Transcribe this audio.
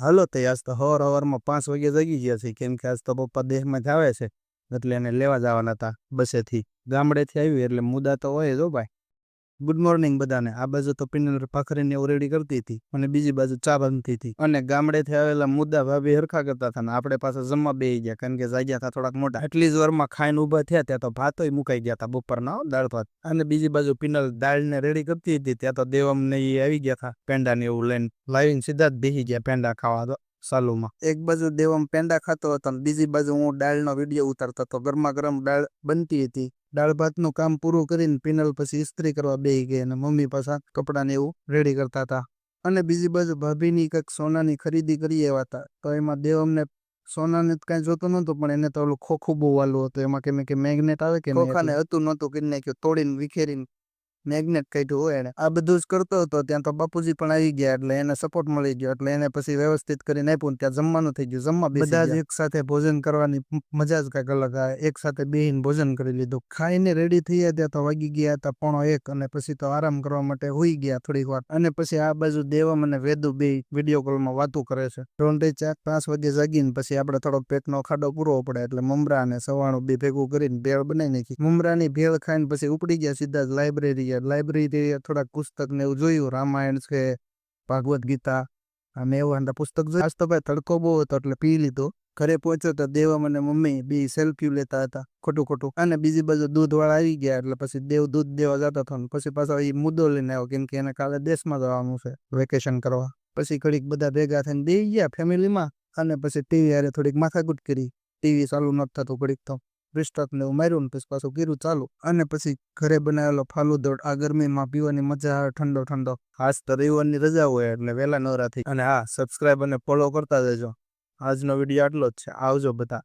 હાલો તે આજ તો હવારમાં 5 વાગે જાગી ગયા છે કેમ કે આજ તો પપ્પા દેહમાં જ આવે છે એટલે એને લેવા જવાના હતા બસેથી. ગામડેથી આવી એટલે મુદા તો હોય જ હો ભાઈ. ગુડ મોર્નિંગ બધાને. આ બાજુ તો પિનલ ભાખરીને એવું રેડી કરતી હતી અને બીજી બાજુ ચા બનતી હતી અને ગામડેથી આવેલા મુદ્દા ભાભી હરખા કરતા હતા ને આપણે પાછા જમવા બેસી ગયા કારણ કે જાગ્યા હતા થોડાક મોટા. એટલી જ વારમાં ખાઈને ઊભા થયા ત્યાં તો ભાતોય મુકાઈ ગયા હતા બપોરના દાળ ભાત. અને બીજી બાજુ પિનલ દાળને રેડી કરતી હતી ત્યાં તો દેવમ ને એ આવી ગયા હતા પેંડા ને એવું લઈને. લાવીને સીધા જ બેસી ગયા પેંડા ખાવા તો સાલુમાં. એક બાજુ દેવમ પેંડા ખાતો હતો અને બીજી બાજુ હું દાળનો વિડીયો ઉતારતો હતો. ગરમા ગરમ દાળ બનતી હતી. દાળ ભાતનું કામ પૂરું કરીને પિનલ પછી ઇસ્ત્રી કરવા બેસી ગઈ અને મમ્મી પાછા કપડાને એવું રેડી કરતા હતા. અને બીજી બાજુ ભાભીની કંઈક સોનાની ખરીદી કરી આવ્યા હતા તો એમાં દેવમને સોનાને કાંઈ જોતું નહોતું પણ એને તો ઓલું ખોખું બહુ વાલું હતું. એમાં કે મેગ્નેટ આવે કે ખોખાને હતું નહોતું કરી નાખ્યું, તોડીને વિખેરીને મેગ્નેટ કાઢ્યું હોય એને. આ બધું જ કરતો હતો ત્યાં તો બાપુજી પણ આવી ગયા એટલે એને સપોર્ટ મળી ગયો એટલે એને પછી વ્યવસ્થિત કરીને આપ્યું. ત્યાં જમવાનું થઈ ગયું. જમવા બધા જ એક સાથે ભોજન કરવાની મજા જ કાંઈક અલગ આવે. એક સાથે બેહીને ભોજન કરી લીધું. ખાઈને રેડી થઈ ત્યાં તો વાગી ગયા હતા 1:30 અને પછી તો આરામ કરવા માટે હુઈ ગયા થોડીક વાર. અને પછી આ બાજુ દેવમ અને વેદુ બે વિડીયો કોલમાં વાતો કરે છે. 4-5 વાગે જાગીને પછી આપણે થોડોક પેટનો ખાડો પૂરવો પડે એટલે મમરા અને સવાણું બે ભેગું કરીને ભેળ બનાવી નાખી. મમરાની ભેળ ખાઈને પછી ઉપડી ગયા સીધા જ લાઇબ્રેરી થોડાક પુસ્તક ને એવું જોયું. રામાયણ છે, ભાગવત ગીતા અને એવું પુસ્તક જોયું. આજ તો ભાઈ તડકો બહુ હતો એટલે પી લીધો. ઘરે પહોંચ્યો તો દેવમ અને મમ્મી બે સેલ્ફી લેતા હતા ખોટું. અને બીજી બાજુ દૂધ વાળા આવી ગયા એટલે પછી દેવ દૂધ દેવા જતો હતો. પછી પાછો એ મુદ્દો લઈને આવ્યો કેમ કે એને કાલે દેશમાં જવાનું છે વેકેશન કરવા. પછી ઘડીક બધા ભેગા થઈને બેસી ગયા ફેમિલીમાં અને પછી ટીવી હારે થોડીક માથાકૂટ કરી. ટીવી ચાલુ નથી થતું ઘડીક તો રિસ્ટાર્ટ ને એવું માર્યું ને પછી પાછું કીરું ચાલુ. અને પછી ઘરે બનાવેલો ફાલુદો આ ગરમીમાં પીવાની મજા આવે ઠંડો. આજ તો રવિવારની રજા હોય એટલે વહેલા નવરા થઈ. અને હા, સબસ્ક્રાઇબ અને ફોલો કરતા જજો. આજનો વિડીયો આટલો જ છે. આવજો બધા.